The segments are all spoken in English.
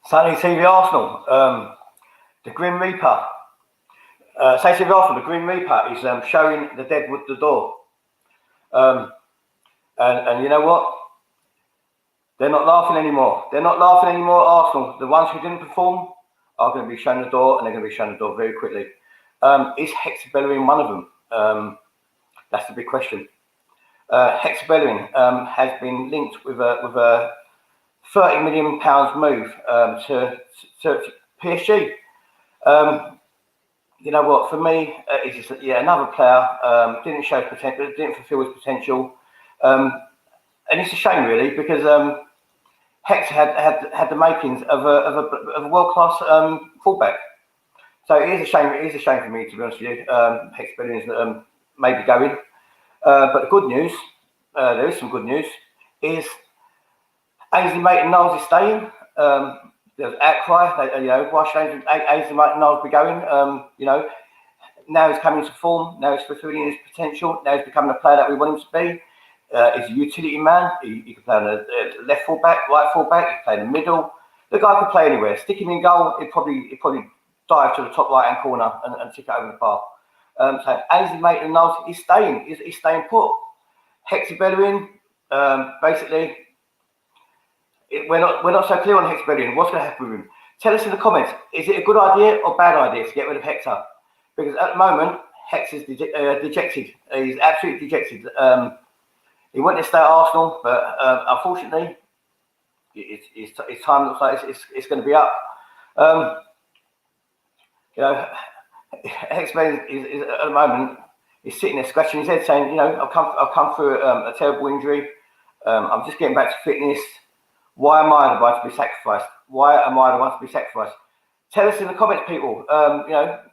Sonny TV Arsenal, the Grim Reaper. Say TV Arsenal, the Grim Reaper is showing the deadwood the door. And you know what? They're not laughing anymore. They're not laughing anymore at Arsenal. The ones who didn't perform are going to be shown the door, and they're going to be shown the door very quickly. Is Hector Bellerin one of them? That's the big question. Hector Bellerin has been linked with a £30 million move to PSG. You know what? For me, it's just another player didn't show his potential, didn't fulfil his potential, and it's a shame really because Hector had the makings of a world class fullback. So it is a shame. It is a shame for me, to be honest with you. Hector Bellerin is maybe going, but the good news, there is some good news, is Ainsley Maitland-Niles is staying. There's outcry, why should Ainsley Maitland-Niles be going? Now he's coming to form. Now he's fulfilling his potential. Now he's becoming a player that we want him to be. He's a utility man. He can play on the left fullback, right fullback. He can play in the middle. The guy can play anywhere. Stick him in goal. He'd probably dive to the top right hand corner and tick it over the bar. So Ainsley Maitland-Niles is staying. He's staying put. Hector Bellerin, basically. We're not so clear on Hector Bellerin. What's going to happen with him? Tell us in the comments. Is it a good idea or bad idea to get rid of Hector? Because at the moment, Hector's dejected. He's absolutely dejected. He wanted to stay at Arsenal, but unfortunately, his time looks like it's going to be up. Hector Bellerin is at the moment. He's sitting there scratching his head, saying, I've come through a terrible injury. I'm just getting back to fitness. Why am I the one to be sacrificed? Why am I the one to be sacrificed? Tell us in the comments, people.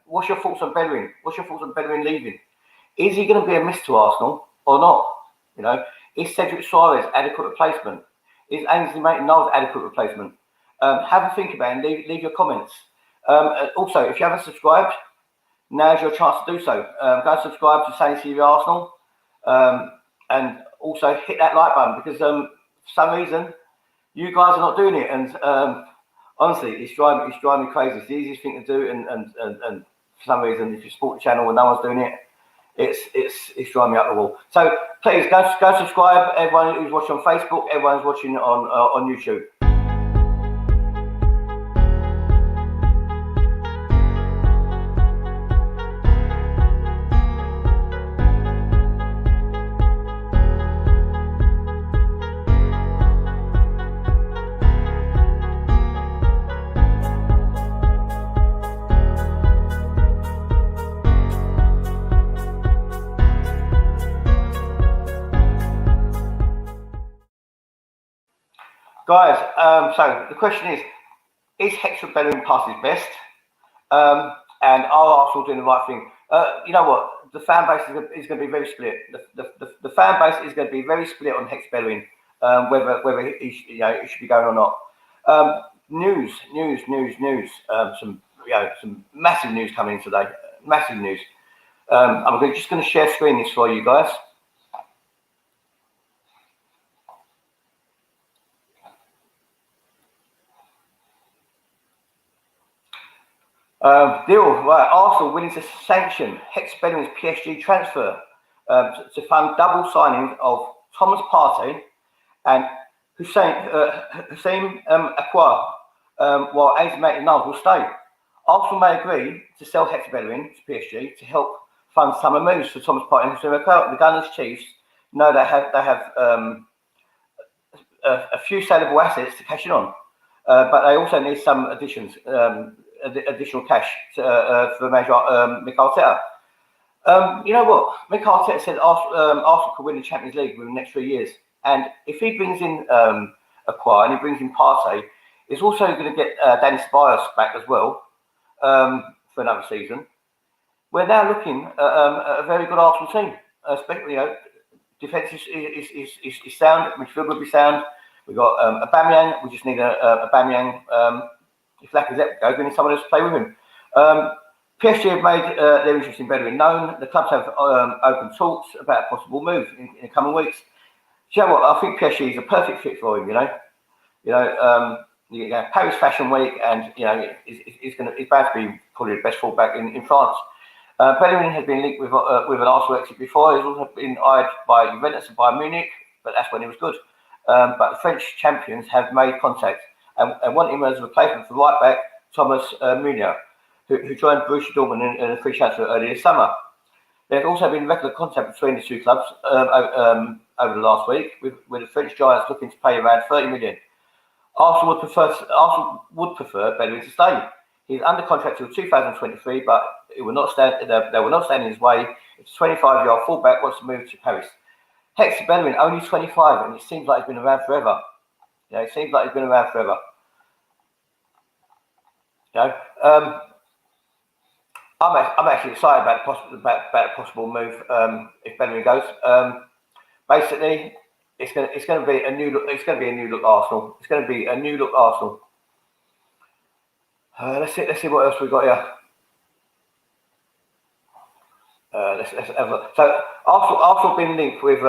What's your thoughts on Bellerin? What's your thoughts on Bellerin leaving? Is he going to be a miss to Arsenal or not? Is Cedric Suarez adequate replacement? Is Ainsley Maitland-Niles adequate replacement? Have a think about it and leave your comments. Also, if you haven't subscribed, now's your chance to do so. Go and subscribe to Sonny TV Arsenal, and also hit that like button because for some reason you guys are not doing it, and honestly, it's driving me crazy. It's the easiest thing to do, and for some reason, if you support the channel and no one's doing it, it's driving me up the wall. So please go subscribe. Everyone who's watching on Facebook, everyone who's watching on YouTube. Guys, so the question is Hector Bellerin past his best? And are Arsenal doing the right thing? You know what? The fan base is going to be very split. The fan base is going to be very split on Hector Bellerin, whether he should be going or not. News. Some massive news coming in today. Massive news. I'm just going to share screen this for you guys. Right, Arsenal willing to sanction Hector Bellerin's PSG transfer to fund double signings of Thomas Partey and houssem Aouar, while Ainsley Maitland-Niles will stay. Arsenal may agree to sell Hector Bellerin to PSG to help fund summer moves for Thomas Partey and houssem Aouar. The Gunners Chiefs know they have a few saleable assets to cash in on, but they also need some additions. Additional cash for Manager Mikel Arteta. You know what? Mikel Arteta said Arsenal could win the Champions League within the next 3 years. And if he brings in Aouar and he brings in Partey, he's also going to get Danny Ceballos back as well for another season. We're now looking at a very good Arsenal team. Especially, defence is sound, midfield will be sound. We've got Aubameyang. We just need a Aubameyang. If Lacazette goes, we need someone else to play with him. PSG have made their interest in Bellerin known. The clubs have open talks about a possible move in the coming weeks. Do you know what? I think PSG is a perfect fit for him. You know, Paris Fashion Week, and you know he's bound to be probably the best fullback in France. Bellerin has been linked with an Arsenal exit before. He's also been eyed by Juventus and by Munich, but that's when he was good. But the French champions have made contact and want him as a replacement for right back Thomas Meunier, who joined Borussia Dortmund in a free transfer earlier this summer. There's also been regular contact between the two clubs over the last week, with the French giants looking to pay around 30 million. Arsenal would prefer Bellerin to stay. He's under contract till 2023, but they will not stand in his way if the 25-year-old fullback wants to move to Paris. Hector Bellerin, only 25, and it seems like he's been around forever. You know, it seems like he's been around forever. You know, I'm actually excited about the possible move if Bellerin goes. Basically, it's going to be a new look. It's going to be a new look Arsenal. It's going to be a new look Arsenal. Let's see what else we got here. Let's have a look. So Arsenal been linked with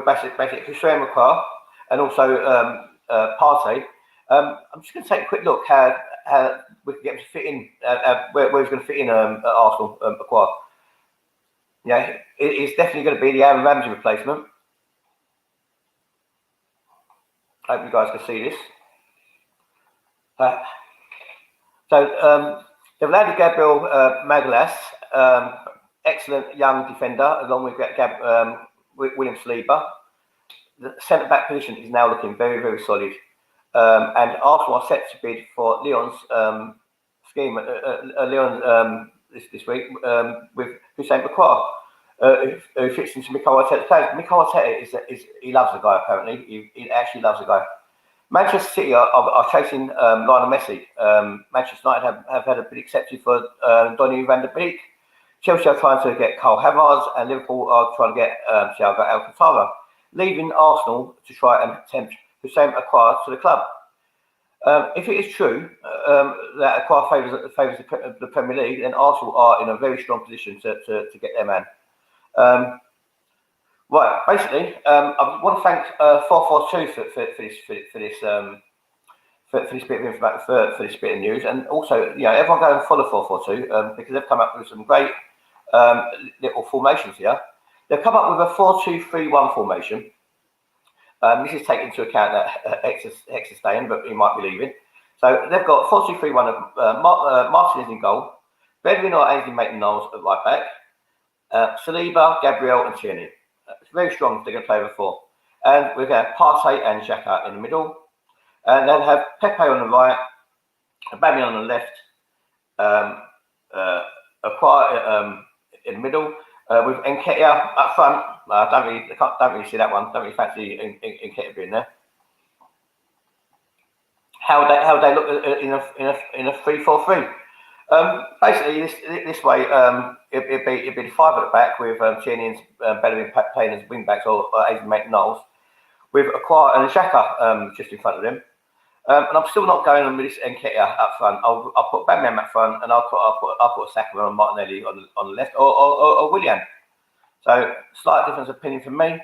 basically houssem and also Partey. I'm just going to take a quick look how we can get him to fit in, where he's going to fit in at Arsenal. Aouar. Yeah, it's definitely going to be the Aaron Ramsey replacement. I hope you guys can see this. So they've landed Gabriel magalhaes, excellent young defender, along with William. The centre-back position is now looking very, very solid. And Arsenal are set to bid for Lyon's scheme. Lyon this week with houssem, who fits into Mikel Arteta's plans. Mikel Arteta he loves the guy. Apparently, he actually loves the guy. Manchester City are chasing Lionel Messi. Manchester United have had a bid accepted for Donny van der Beek. Chelsea are trying to get Cole Havertz, and Liverpool are trying to get Thiago Alcantara, leaving Arsenal to try and tempt houssem to the club. If it is true that Aouar favours the Premier League, then Arsenal are in a very strong position to get their man. Right, basically, I want to thank 442 for this bit of news, and also, you know, everyone go and follow 442 because they've come up with some great little formations here. They've come up with a 4-2-3-1 formation. This is taking into account that Hex is staying, but he might be leaving. So they've got 4-2-3-1. Martin is in goal. Bellerin or Ainsley Maitland-Niles at right back. Saliba, Gabriel, and Tierney. It's very strong if they're going to play over four. And we're going to have Partey and Xhaka in the middle. And then have Pepe on the right, aubameyang on the left, Aouar in the middle, with Nketiah up front. I don't really see that one. Don't really fancy Nketiah being there. How they look in a 3-4-3. Basically, this way, it'd be the five at the back with Tierney and Bellerin playing as wing backs or Ainsley Maitland-Niles, with Aouar and Xhaka just in front of them. And I'm still not going on with this Nketiah up front. I'll put Aubameyang up front, and I'll put Saka and Martinelli on the left, or Willian. So slight difference of opinion from me.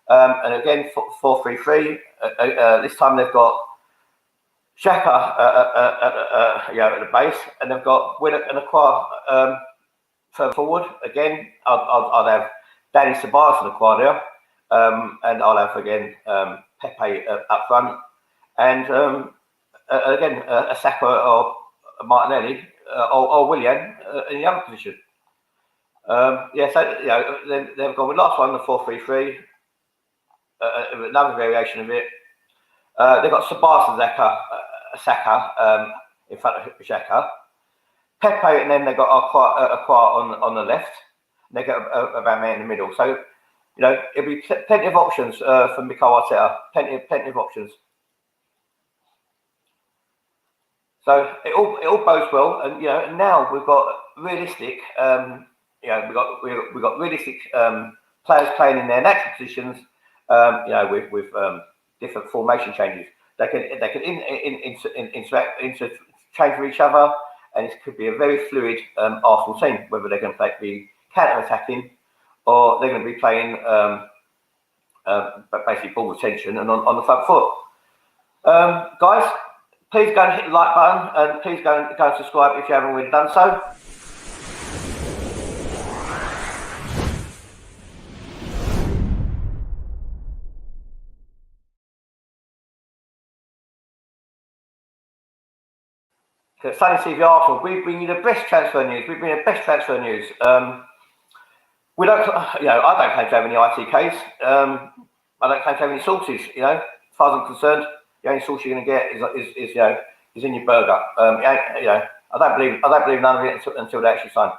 And again, 4-3-3. This time they've got Xhaka at the base, and they've got Willian and Aouar further forward. Again, I'll have Danny Ceballos and Aouar there, and I'll have again Pepe up front. And again, a Saka or a Martinelli or Willian in the other position. So you know, they've gone with last one, the 4-3-3. Another variation of it. They've got Ceballos and Saka in front of Xhaka. Pepe, and then they've got Aouar on the left. And they got Aubameyang in the middle. So you know, it'll be plenty of options for Mikel Arteta. Plenty of options. So it all bodes well, and you know, and now we've got realistic, we've got realistic players playing in their natural positions, with different formation changes. They can interact, interchange with each other, and it could be a very fluid Arsenal team. Whether they're going to be counter-attacking or they're going to be playing basically ball retention and on the front foot. Guys, please go and hit the like button, and please go and subscribe if you haven't already done so. Sonny TV Arsenal, we bring you the best transfer news. We bring you the best transfer news. We don't, I don't claim to have any ITKs. I don't claim to have any sources. As far as I'm concerned, the only source you're going to get is in your burger. I don't believe none of it until they actually sign.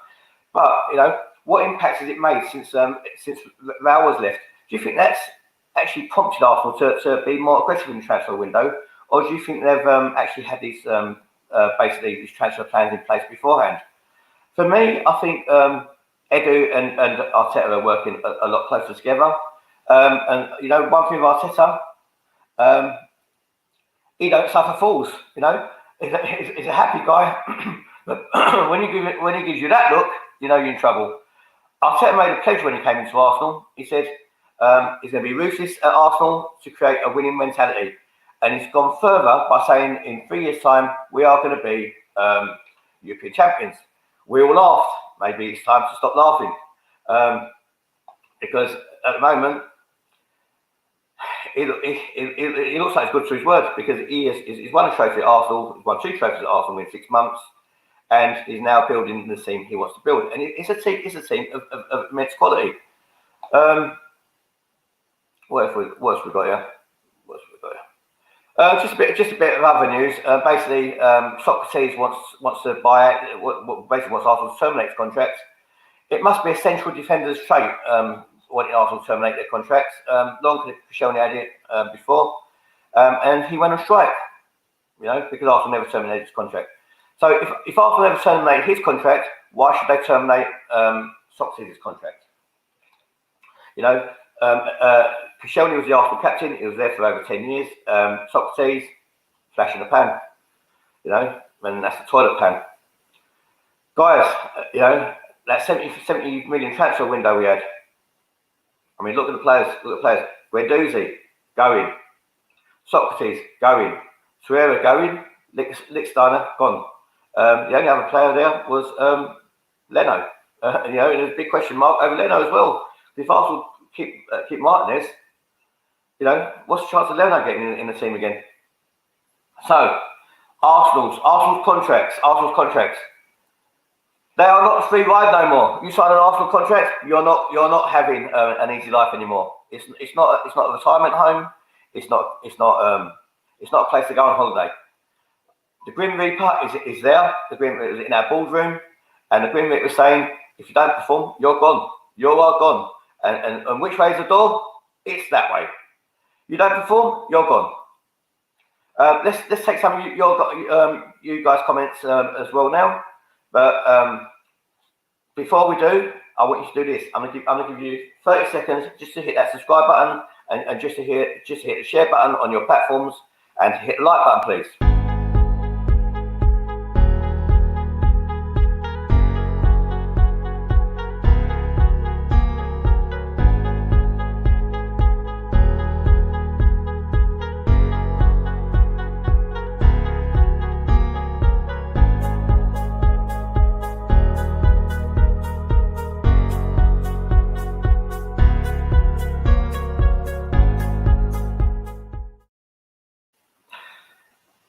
But what impact has it made since Raul was left? Do you think that's actually prompted Arsenal to be more aggressive in the transfer window, or do you think they've actually had these basically these transfer plans in place beforehand? For me, I think Edu and Arteta are working a lot closer together. And one thing with Arteta, he don't suffer fools. He's a happy guy. But when he gives you that look, you're in trouble. Arteta made a pledge when he came into Arsenal. He said he's going to be ruthless at Arsenal to create a winning mentality. And he's gone further by saying in 3 years' time, we are going to be European champions. We all laughed. Maybe it's time to stop laughing. Because at the moment, he looks like he's good to his word, because he's won a trophy at Arsenal, he's won 2 trophies at Arsenal in 6 months, and he's now building the team he wants to build. And it's a team of immense quality. What else we got here? Just a bit of other news. Basically, Socrates wants to buy out. Basically, wants Arsenal to terminate his contract. It must be a central defender's trait wanting Arsenal to terminate their contracts. Long Koscielny had it before, and he went on strike. Because Arsenal never terminated his contract. So if Arsenal never terminated his contract, why should they terminate Socrates' contract? Koscielny was the Arsenal captain. He was there for over 10 years. Socrates, flash in the pan, and that's the toilet pan. Guys, that 70 million transfer window we had. I mean, look at the players. Guendouzi, going. Socrates, going. Torreira, going. Lichtsteiner, gone. The only other player there was Leno. And there's a big question mark over Leno as well. If Arsenal keep Martinez, what's the chance of Leno getting in the team again? So, Arsenal's contracts. They are not a free ride no more. You sign an Arsenal contract, you're not having an easy life anymore. It's not a retirement home. It's not a place to go on holiday. The Grim Reaper is there. The Grim Reaper is in our boardroom, and the Grim Reaper is saying, if you don't perform, you're gone. You are gone. And which way is the door? It's that way. You don't perform, you're gone. Let's take some of you guys' comments as well now. But before we do, I want you to do this. I'm gonna give you 30 seconds just to hit that subscribe button and just to hit the share button on your platforms and hit the like button, please.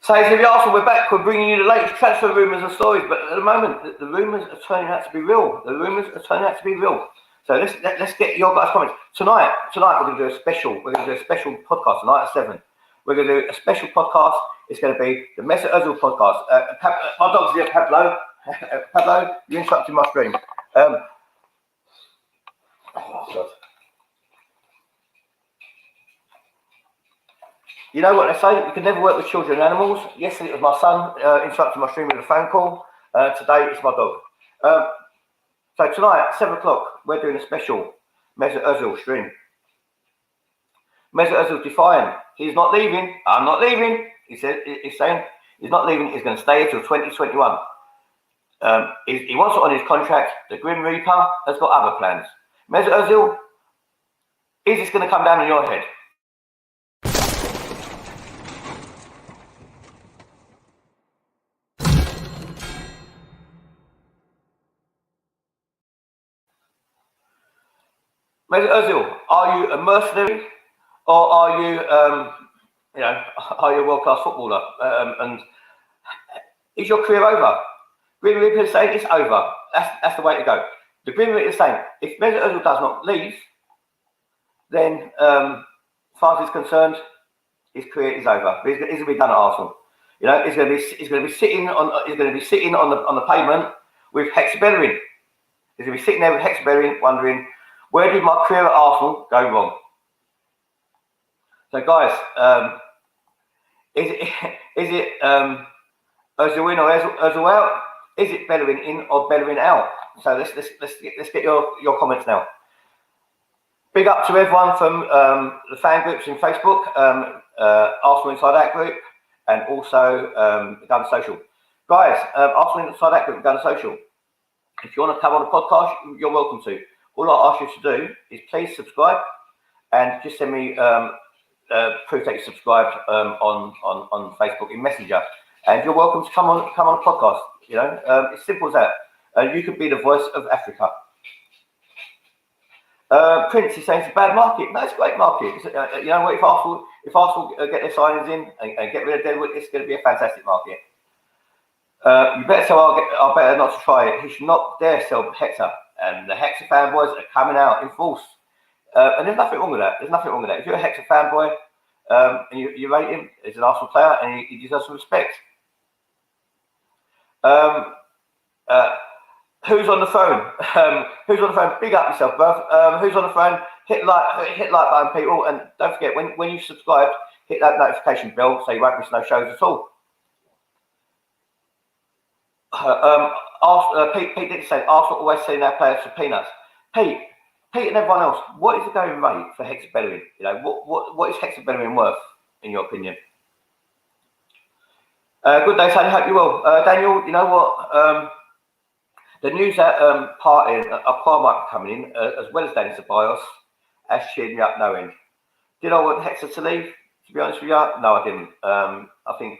So if you Arsenal, we're back. We're bringing you the latest transfer rumours and stories. But at the moment, the rumours are turning out to be real. So let's get your guys' comments. Tonight we're going to do a special. We're going to do a special podcast tonight at 7. We're going to do a special podcast. It's going to be the Mesut Ozil podcast. My dog's here, Pablo. Pablo, you interrupted my stream. Oh God. You know what they say? You can never work with children and animals. Yesterday it was my son interrupted my stream with a phone call. Today it's my dog. So tonight at 7 o'clock, we're doing a special Mesut Ozil stream. Mesut Ozil Defiant. He's not leaving. I'm not leaving. He's saying he's not leaving. He's going to stay until 2021. He wants it on his contract. The Grim Reaper has got other plans. Mesut Ozil, is this going to come down on your head? Mesut Ozil, are you a mercenary, or are you, are you a world-class footballer? And is your career over? Grim Reaper is saying it's over. That's the way to go. The Grim Reaper is saying if Mesut Ozil does not leave, then, as far as he's concerned, his career is over. He's going to be done at Arsenal. You know, he's going to be sitting on the pavement with Bellerin. He's going to be sitting there with Bellerin, wondering, where did my career at Arsenal go wrong? So, guys, is it Ozil in or Ozil out? Is it Bellerin in or Bellerin out? So let's get your comments now. Big up to everyone from the fan groups in Facebook, Arsenal Inside Out group, and also Gun Social. Guys, Arsenal Inside Out group, Gun Social. If you want to come on the podcast, you're welcome to. All I ask you to do is please subscribe and just send me proof that you subscribed on Facebook in Messenger, and you're welcome to come on the podcast. You know, it's simple as that. You could be the voice of Africa. Prince is saying it's a bad market. No, it's a great market. You know what? If Arsenal get their signings in and get rid of Deadwood, it's going to be a fantastic market. You better tell Arteta not to try it. He should not dare sell Hector. And the Hector fanboys are coming out in force. And there's nothing wrong with that. There's nothing wrong with that. If you're a Hector fanboy and you rate him as an Arsenal player, and he deserves some respect. Who's on the phone? Who's on the phone? Big up yourself, bruv. Who's on the phone? Hit like button, people, and don't forget when you subscribe, hit that notification bell so you won't miss no shows at all. Pete did say Arsenal always selling their players for peanuts. Pete and everyone else, what is the going rate for Hector Bellerin? You know, what is Hector Bellerin worth in your opinion? Good day, Sonny. Hope you well, Daniel. You know what? The news that Partey and Aouar might be coming in, as well as Dani Ceballos, has cheered me up no end. Did I want Hector to leave? To be honest with you, no, I didn't. I think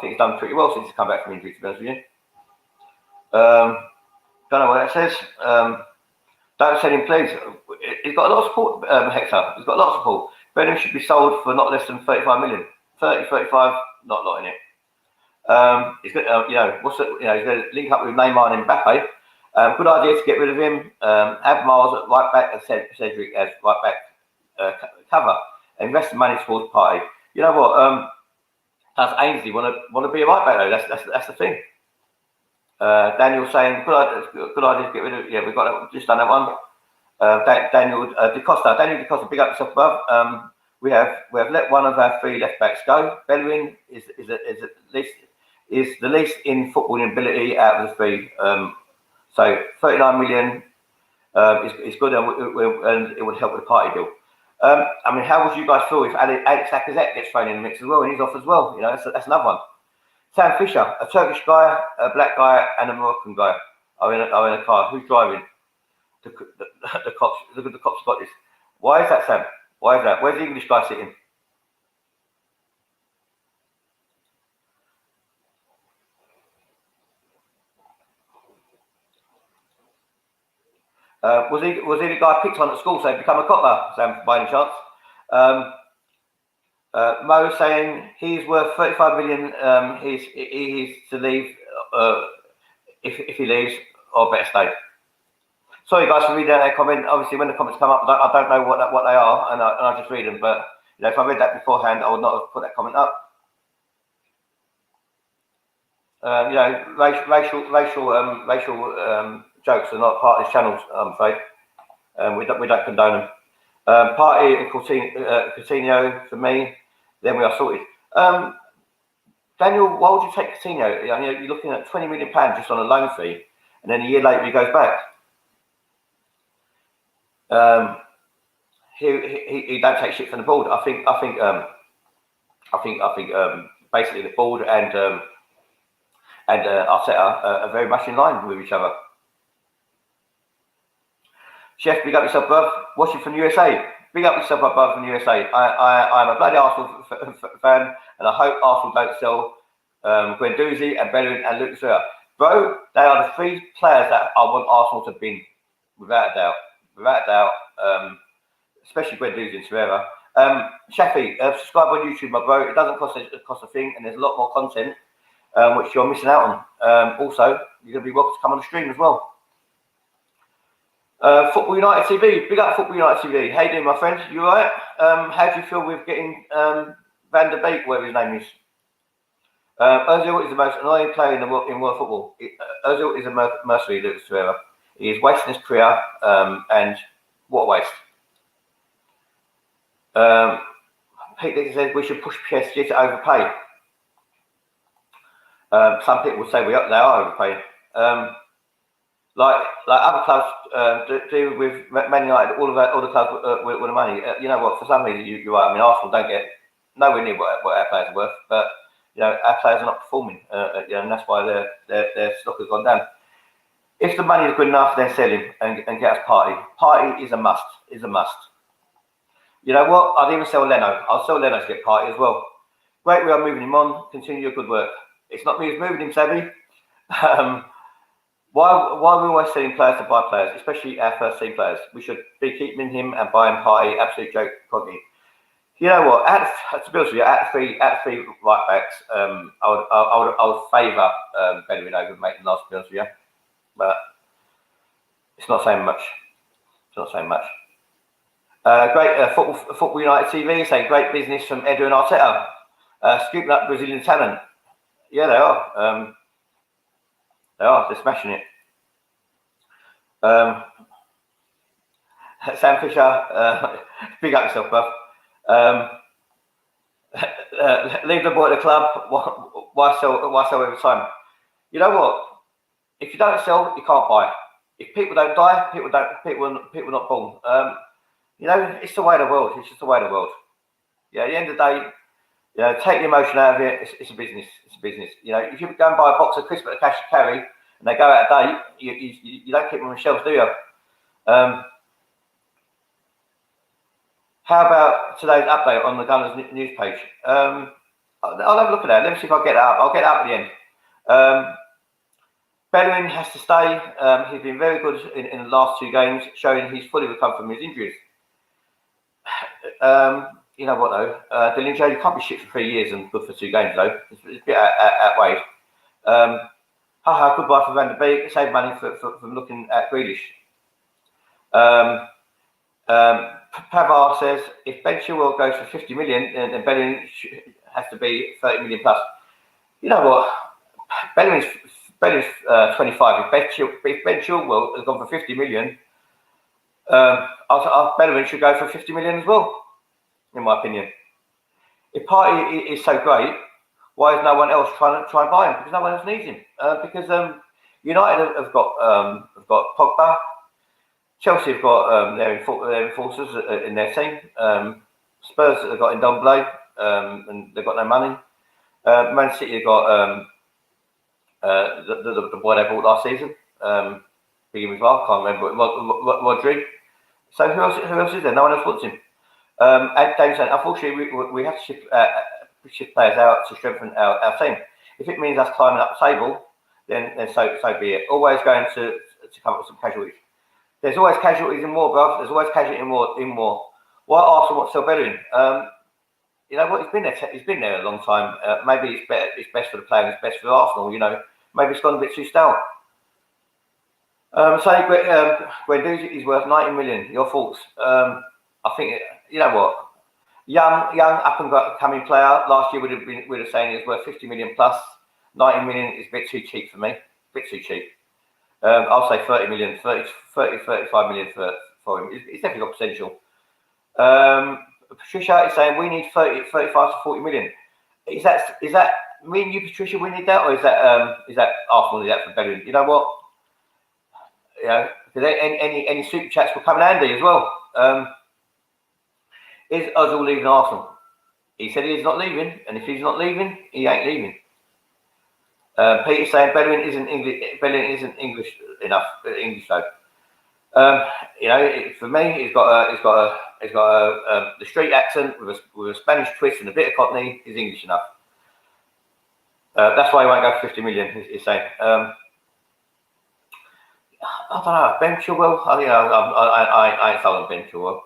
he's done pretty well since he's come back from injury. To be honest with you, don't know what that says. Don't sell him, please. He's got a lot of support, Hector. He's got a lot of support. Bellerin should be sold for not less than 35 million. 30, 35, not a lot in it. He's got, he's going to link up with Neymar and Mbappe. Good idea to get rid of him. Have Miles at right back and Cedric as right back cover. Invest the money towards Partey. You know what? Does Ainsley want to be a right back though? That's the thing. Daniel saying good idea to get rid of. Yeah, we've got just done that one. Daniel DeCosta, big up yourself above. We have let one of our three left backs go. Bellerin is the least in footballing ability out of the three. So 39 million is good, and it would help with the Partey deal. I mean, how would you guys feel if Alex Lacazette gets thrown in the mix as well, and he's off as well? You know, that's another one. Sam Fisher, a Turkish guy, a black guy, and a Moroccan guy are in a car. Who's driving? The cops. Look at the cops got this. Why is that, Sam? Why is that? Where's the English guy sitting? Was he the guy picked on at school, so he become a copper, Sam, by any chance? Mo saying he's worth 35 million. He's to leave if he leaves, or better stay. Sorry guys for reading that comment. Obviously, when the comments come up, I don't know what they are, and I just read them. But you know, if I read that beforehand, I would not have put that comment up. Racial jokes are not part of this channel, I'm afraid. We don't condone them. Partey and Coutinho for me. Then we are sorted. Daniel, why would you take Coutinho? You know, you're looking at £20 million just on a loan fee, and then a year later he goes back. He don't take shit from the board. I think basically the board and Arteta are very much in line with each other. Chef, big up yourself, bruv. Watching from USA. Big up yourself, bruv, from USA. I'm a bloody Arsenal fan, and I hope Arsenal don't sell Guendouzi and Bellerin and Lucas. Bro, they are the three players that I want Arsenal to bin, without a doubt. without a doubt. Especially when losing Severa. Shafi, subscribe on YouTube, my bro. It doesn't cost a thing, and there's a lot more content which you're missing out on. Also, you're going to be welcome to come on the stream as well. Football United TV, big up Football United TV. How you doing, my friend? You alright? How do you feel with getting Van der Beek, whatever his name is? Ozil is the most annoying player in world football. Ozil is a mercenary, Lucas Torreira. He is wasting his career, and what a waste. Pete Dixon says we should push PSG to overpay. Some people will say they are overpaying. Like other clubs do with Man United, all the clubs with the money. You know what? For some reason, you're right. I mean, Arsenal don't get nowhere near what our players are worth, but you know our players are not performing. You know, and that's why their stock has gone down. If the money is good enough, then sell him and get us Partey. Partey is a must. Is a must. You know what? I'd even sell Leno. I'll sell Leno to get Partey as well. Great, we are moving him on. Continue your good work. It's not me who's moving him, Savvy. Why are we always selling players to buy players, especially our first team players? We should be keeping him and buying Partey. Absolute joke, Coggy. You know what? To be honest with you, out of three right backs, I would favour Bellerin over making last. To be honest with you, but it's not saying much. It's not saying much. Great Football United TV saying great business from Edu and Arteta, scooping up Brazilian talent. Yeah, they are. They're smashing it. Sam Fisher, big up yourself, bruv. Leave the boy at the club. Why sell every time? You know what? If you don't sell, you can't buy. If people don't die, people not born. You know, it's the way of the world. It's just the way of the world. Yeah, at the end of the day, you know, take the emotion out of it. It's a business. It's a business. You know, if you go and buy a box of crisps at the cash to carry and they go out of date, you don't keep them on the shelves, do you? How about today's update on the Gunners news page? I'll have a look at that. Let me see if I get that up. I'll get that up at the end. Bellerin has to stay. He's been very good in the last two games, showing he's fully recovered from his injuries. You know what though, Dylan J, you can't be shit for 3 years and good for 2 games though. It's a bit outweighed. Goodbye for Van der Beek. Save money from looking at Grealish. Pavar says if Ben Chilwell goes for 50 million, then Bellerin has to be 30 million plus. You know what? Bellerin's 25. If Ben Chilwell has gone for 50 million, Bellerin should go for 50 million as well, in my opinion. If Partey is so great, why is no one else trying to buy him? Because no one else needs him. Because United have got Pogba, Chelsea have got their enforcers in their team. Spurs have got Ndombele, and they've got no money. Man City have got the boy they bought last season. Begin with I can't remember. Rodri. So who else is there? No one else wants him. And Dave saying, unfortunately, we have to shift players out to strengthen our team. If it means us climbing up the table, then so be it. Always going to come up with some casualties. There's always casualties in war, bruv. There's always casualties in war. Why Arsenal want to sell Bellerin? You know what? He's been there a long time. Maybe it's best for the player. It's best for Arsenal. You know, maybe it's gone a bit too stale. Guendouzi is worth 90 million. Your thoughts? I think you know what, young up and coming player. Last year we'd have saying he's worth 50 million plus. 90 million is a bit too cheap for me. A bit too cheap. I'll say 30 million, 35 million for him. He's definitely got potential. Patricia is saying we need 35 to 40 million. Is that me and you, Patricia? We need that, or is that Arsenal need that for Bellerin? You know what? You know, because any super chats will come in handy as well. Is Ozil leaving Arsenal? He said he's not leaving, and if he's not leaving, he ain't leaving. Peter's saying Bellerin isn't English enough. English though. You know, for me, he's got the street accent with a Spanish twist and a bit of Cockney. Is English enough? That's why he won't go for 50 million. He's saying. I don't know, Ben Chilwell. I ain't sold on Ben Chilwell.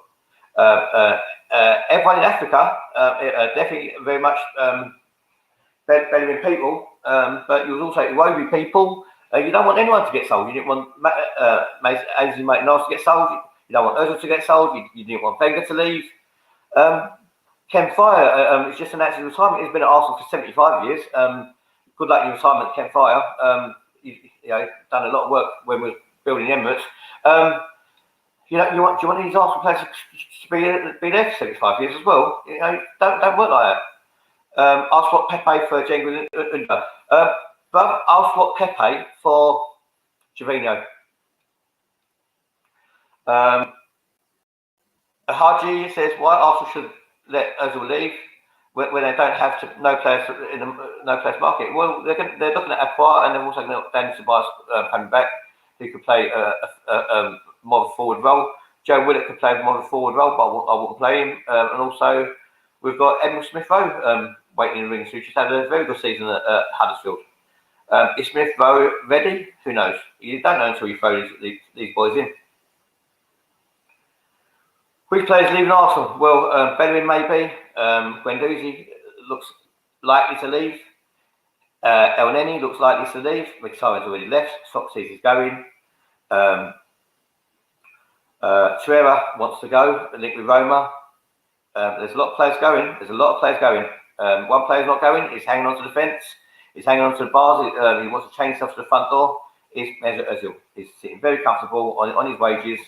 Everyone in Africa, definitely very much Bellerin people, but you was also Iwobi people. You don't want anyone to get sold. You didn't want Ozil to get sold. You don't want Ozil to get sold. You didn't want Wenger to leave. Ken Fire is just announced his retirement. He's been at Arsenal for 75 years. Good luck in your retirement, Ken Fire. Done a lot of work when we were building Emirates. Do you want these Arsenal players to be there for 75 years as well? Don't work like that. I'll swap Pepe for Django Unda. But I'll swap Pepe for Jovino. Haji says, why Arsenal should let Ozil leave when they don't have no players in the no players market? Well, they're looking at Aouar, and they're also going to Danny Ceballos coming back, who could play more of a forward role. Joe Willock could play more of a forward role, but I wouldn't play him. And also, we've got Emil Smith-Rowe waiting in the ring, who just had a very good season at Huddersfield. Is Smith-Rowe ready? Who knows? You don't know until you throw these boys in. Which players leaving Arsenal? Well, Bellerin maybe. Guendouzi looks likely to leave. El Neni looks likely to leave. Mkhitaryan's already left. Socrates is going. Torreira wants to go. Linked with Roma. There's a lot of players going. One player's not going. He's hanging on to the fence. He's hanging on to the bars. He wants to change stuff to the front door. Is Mesut Ozil. He's sitting very comfortable on his wages.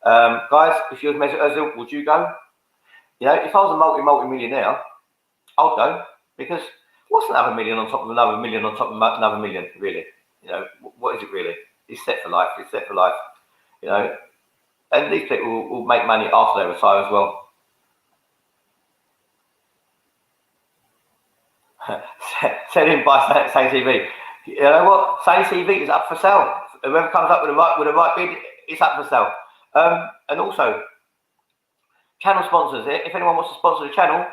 Guys, if you was Mesut Ozil, would you go? If I was a multi-millionaire, I'd go, because what's another million on top of another million on top of another million, really? What is it really? It's set for life. And these people will make money after they retire as well. Sell in by Say TV. You know what? Say TV is up for sale. Whoever comes up with the right bid, it's up for sale. And also, channel sponsors. If anyone wants to sponsor the channel,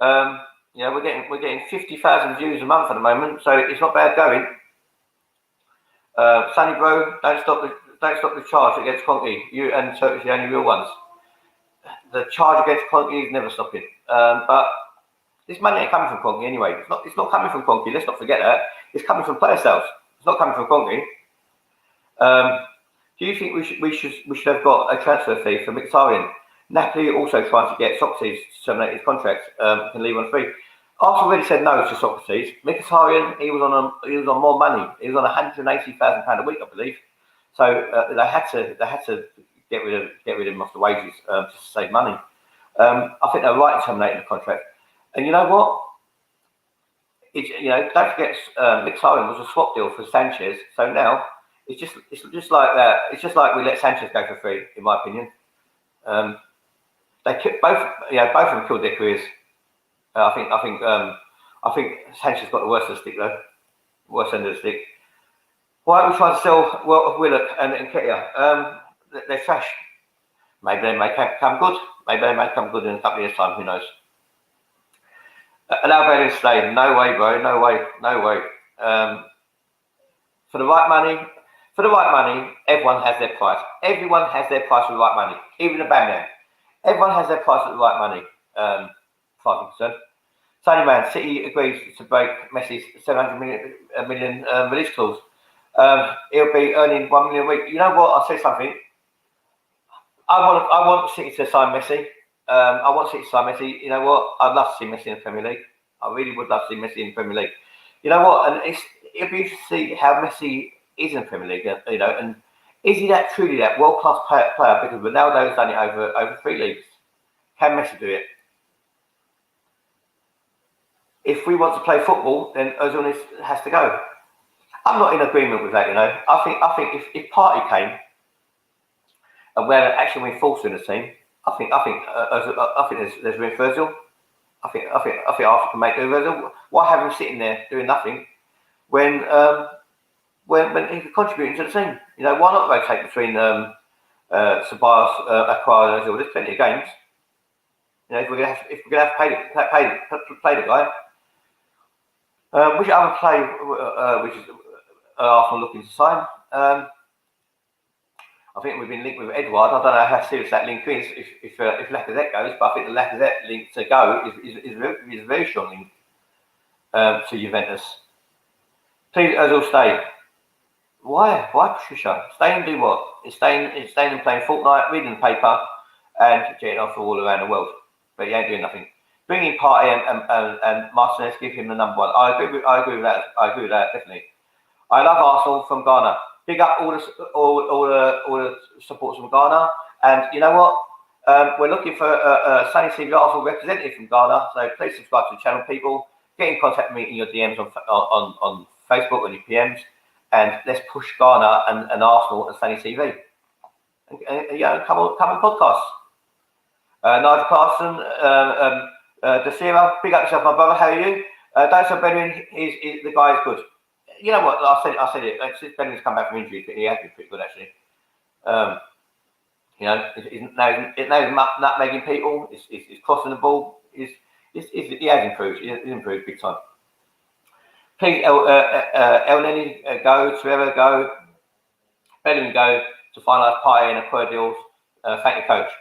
we're getting 50,000 views a month at the moment, so it's not bad going. Sonny bro, don't stop the charge against Conky. You and Turkish are the only real ones. The charge against Conky is never stopping. But this money ain't coming from Conky anyway. It's not coming from Conky. Let's not forget that. It's coming from player sales. It's not coming from Conky. Do you think we should have got a transfer fee for Mkhitaryan? Napoli also trying to get Socrates to terminate his contract. Can leave on free. Arsenal already said no to Socrates. Mkhitaryan, he was on more money. He was on £180,000 a week, I believe. So they had to get rid of him off the wages just to save money. I think they're right in terminating the contract. And you know what? Don't forget, Mkhitaryan was a swap deal for Sanchez. So now it's just like that. It's just like we let Sanchez go for free, in my opinion. They both of them killed their careers. I think Sanchez got the worst of the stick though. Worst end of the stick. Why are we trying to sell Willock and Nketiah? They're trash. Maybe they may come good. Maybe they may come good in a couple of years' time. Who knows? Allow Bellerin to stay. No way, bro. No way. For the right money, everyone has their price. Everyone has their price for the right money. Even the Aubameyang. Everyone has their price for the right money. 5%. Sonny man, City agrees to break Messi's 700 million release clause. He'll be earning 1 million a week. You know what? I'll say something. I want City to sign Messi. You know what? I'd love to see Messi in the Premier League. I really would love to see Messi in the Premier League. You know what? And it'll be interesting to see how Messi is in the Premier League. And is he truly that world-class player? Because Ronaldo's done it over 3 leagues. Can Messi do it? If we want to play football, then Ozil has to go. I'm not in agreement with that. I think if Partey came and we had actually been forced in the team, I think there's room for Ozil. I think Arsenal can make Ozil. Why have him sitting there doing nothing when he could contribute to the team? Why not rotate between Ceballos, Aouar, and Ozil? There's plenty of games. If we're gonna have to play the guy. Which other play which is Arsenal looking to sign? I think we've been linked with Edouard. I don't know how serious that link is if Lacazette goes, but I think the Lacazette link to go is a very strong link to Juventus. Please, Ozil, stay. Why, Patricia? Stay and do what? It's staying and playing Fortnite, reading the paper, and getting off all around the world. But he ain't doing nothing. Bring in Partey and Martinez, give him the number one. I agree with that definitely. I love Arsenal from Ghana. Big up all the supporters from Ghana. And you know what? We're looking for a Sonny TV Arsenal representative from Ghana. So please subscribe to the channel, people. Get in contact with me in your DMs on Facebook or your PMs. And let's push Ghana and Arsenal and Sonny TV. And come on podcast. Nigel Clarkson, Defiant, big up yourself, my brother. How are you? Bellerin, the guy is good. You know what? I said it. Since Bellerin's come back from injury, he has been pretty good actually. You know, he's nutmegging people. He's crossing the ball. He has improved. He's improved big time. Please, Elneny go, Trevor go, Bellerin go to finalise Partey and acquire deals. Thank you, coach.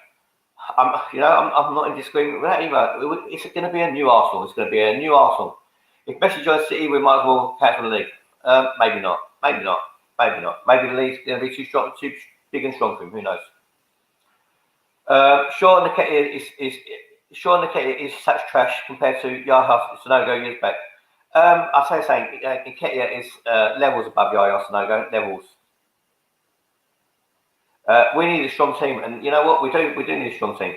I'm not in disagreement with that either. It's going to be a new Arsenal. It's going to be a new Arsenal. If Messi joins City, we might as well cancel the league. Maybe not. Maybe the league's going to be too strong, too big and strong for him. Who knows? Sean Nketiah is such trash compared to Yahya Sanogo years back. I'll say the same. Nketiah is levels above Yahya Sanogo. Levels. We need a strong team, and you know what? We do need a strong team.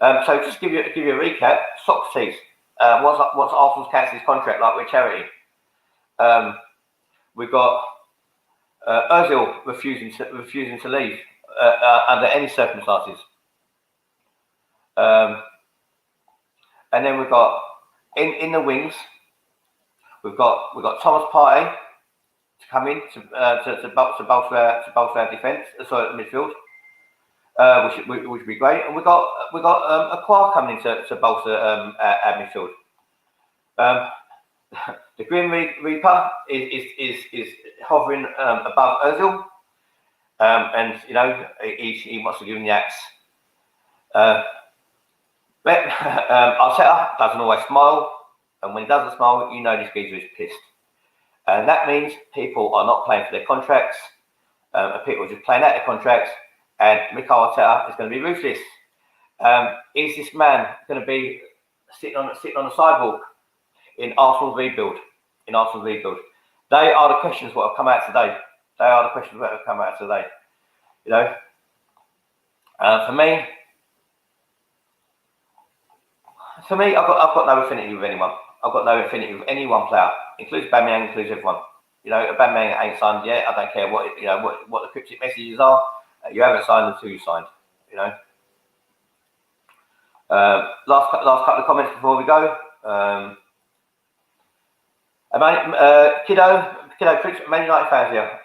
So just give you a recap. Socrates. What's Arsenal's canceled his contract like with charity? We've got Ozil refusing to leave under any circumstances. And then we've got in the wings. We've got Thomas Partey to come in to bolster our defence, midfield, which would be great. And we've got Aouar coming in to bolster our midfield. The Grim Reaper is hovering above Ozil, and you know he wants to give him the axe. But Arteta doesn't always smile, and when he doesn't smile, you know this geezer is pissed. And that means people are not playing for their contracts, and people are just playing out their contracts, and Mikel Arteta is going to be ruthless. Is this man going to be sitting on the sidewalk in Arsenal's rebuild? They are the questions that have come out today. You know, for me, I've got no affinity with anyone. I've got no affinity with any one player, includes Aubameyang, includes everyone. You know, Aubameyang ain't signed yet. I don't care what the cryptic messages are. You haven't signed until you signed. You know. Last couple of comments before we go. Kiddo, Man United fans here.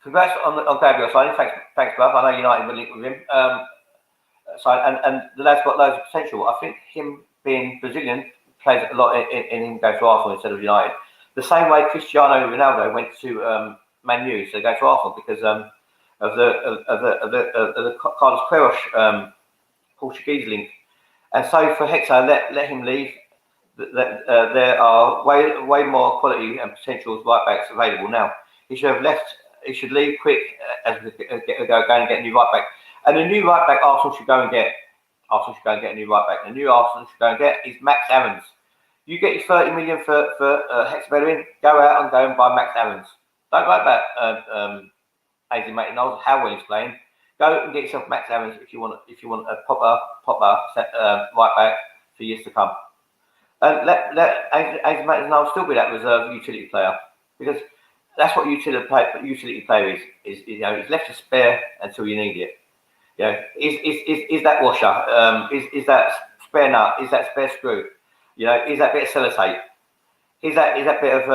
Congrats on Gabriel signing. Thanks, bruv. I know United will link with him. And the lad's got loads of potential. I think him being Brazilian plays a lot in him going to Arsenal instead of United. The same way Cristiano Ronaldo went to Man U, so they go to Arsenal because of the Carlos Queiroz Portuguese link. And so for Hector, let him leave. There are way more quality and potential right backs available now. He should have left. He should leave quick as we go and get a new right back. And the new right back Arsenal should go and get. A new right back. The new Arsenal should go and get is Max Aarons. You get your 30 million for Hector Bellerin. Go out and go and buy Max Aarons. Don't worry about AZ Maitland Knowles, how well he's playing. Go and get yourself Max Aarons if you want a proper right back for years to come. And let AZ Maitland Knowles still be that reserve utility player, because that's what utility player is. You know, he's left to spare until you need it. You know, is that washer? Is that spare nut? Is that spare screw? You know, is that bit of sellotape? Is that bit of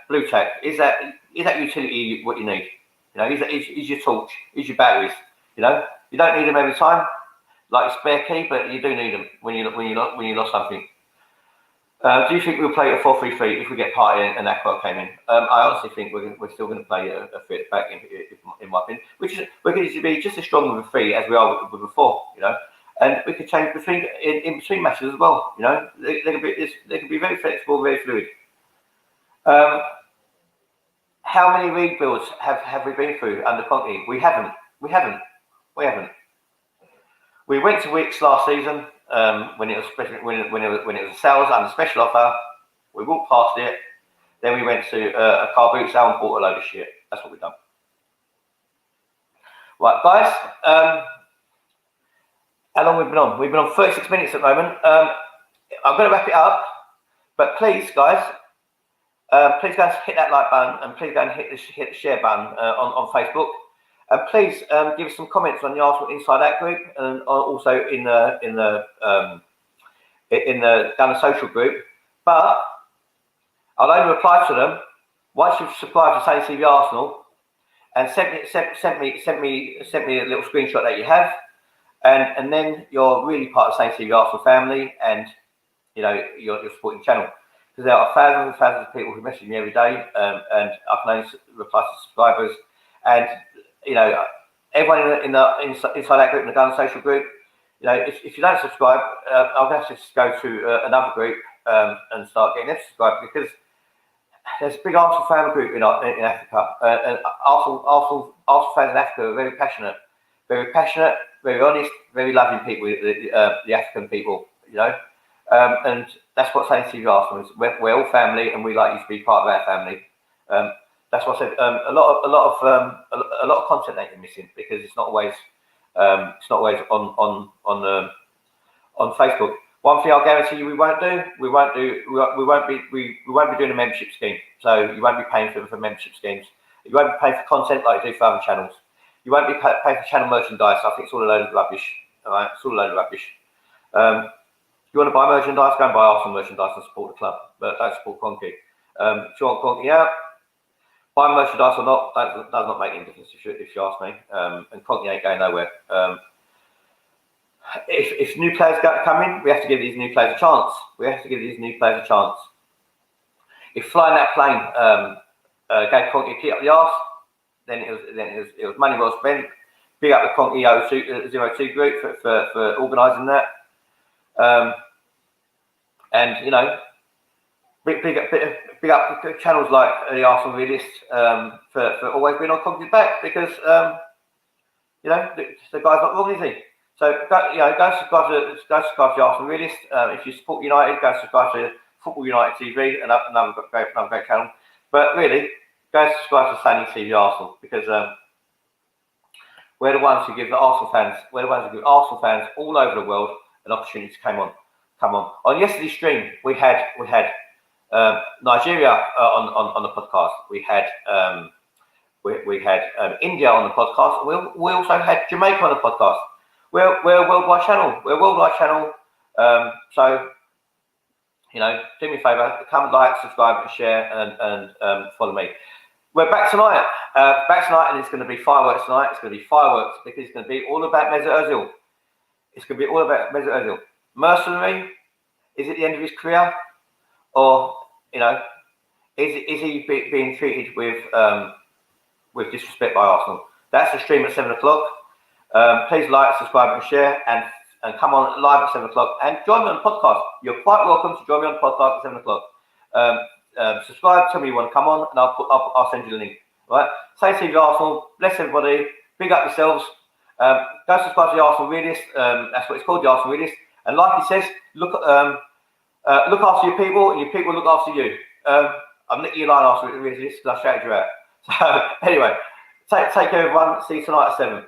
blue tack? Is that utility what you need? You know, is your torch? Is your batteries? You know, you don't need them every time, like a spare key, but you do need them when you lost something. Do you think we'll play a 4-3-3 if we get Partey and Aouar came in? I honestly think we're still going to play a 3 at the back, in my opinion. We're going to be just as strong with a 3 as we are with a 4, you know. And we could change in between matches as well, you know. They can be very flexible, very fluid. How many rebuilds have we been through under Conte? We haven't. We went to Wicks last season when it was a sales under special offer. We walked past it. Then we went to a car boot sale and bought a load of shit. That's what we've done. Right, guys. How long have we been on? We've been on 36 minutes at the moment. I'm going to wrap it up, but please, guys, please go and hit that like button, and please go and hit the share button on Facebook. And please give us some comments on the Arsenal Inside Out group, and also in the down the social group. But I'll only reply to them once you've subscribed to Sonny TV Arsenal, and send me a little screenshot that you have. And then you're really part of the Sonny TV Arsenal family, and you know you're supporting the channel, because there are thousands and thousands of people who message me every day, and I can only reply to subscribers. And you know, everyone inside that group, in the Gun Social group, you know, if you don't subscribe, I'll have to just go to another group and start getting them subscribed, because there's a big Arsenal fan group in Africa, and Arsenal fans in Africa are very passionate, very honest, very loving people, the African people, you know, and that's what Sonny TV Arsenal is. We're all family, and we like you to be part of our family. That's what I said. A lot of content that you're missing, because it's not always on Facebook. One thing I'll guarantee you we won't be doing a membership scheme. So you won't be paying for membership schemes. You won't be paying for content like you do for other channels. You won't be paying for channel merchandise. I think it's all a load of rubbish. All right, it's all a load of rubbish. You want to buy merchandise, go and buy Arsenal merchandise and support the club, but don't support Conte. If you want Conte out, buy merchandise or not, does not make any difference if you ask me. And Conte ain't going nowhere. If new players come in, we have to give these new players a chance. If flying that plane gave Conte a kick up the arse, then it was money well spent. Big up the Conte 02 group for organising that. And you know, big up channels like the Arsenal Realist for always being on Conte's back, because you know the guy's not wrong, is he? So go subscribe to the Arsenal Realist. If you support United, go subscribe to Football United TV, another great channel. But really, go subscribe to Sonny TV Arsenal, because we're the ones who give Arsenal fans all over the world an opportunity to come on. On yesterday's stream, we had Nigeria on the podcast. We had India on the podcast. We also had Jamaica on the podcast. We're a worldwide channel. So you know, do me a favour, come like, subscribe, and share, and follow me. We're back tonight. And it's going to be fireworks tonight. It's going to be fireworks, because it's going to be all about Ozil. Mercenary, is it the end of his career, or you know, is he being treated with disrespect by Arsenal? That's the stream at 7 o'clock. Please like, subscribe, and share, and come on live at 7 o'clock, and join me on the podcast. You're quite welcome to join me on the podcast at 7 o'clock. Subscribe, tell me you want to come on, and I'll send you the link. All right? Sonny TV Arsenal, bless everybody, big up yourselves. Go subscribe to the Arsenal Realist. That's what it's called, the Arsenal Realist. And like he says, look after your people, and your people look after you. I'm nicking your line Arsenal Realist, because I shouted you out. So anyway, take care, everyone. See you tonight at 7.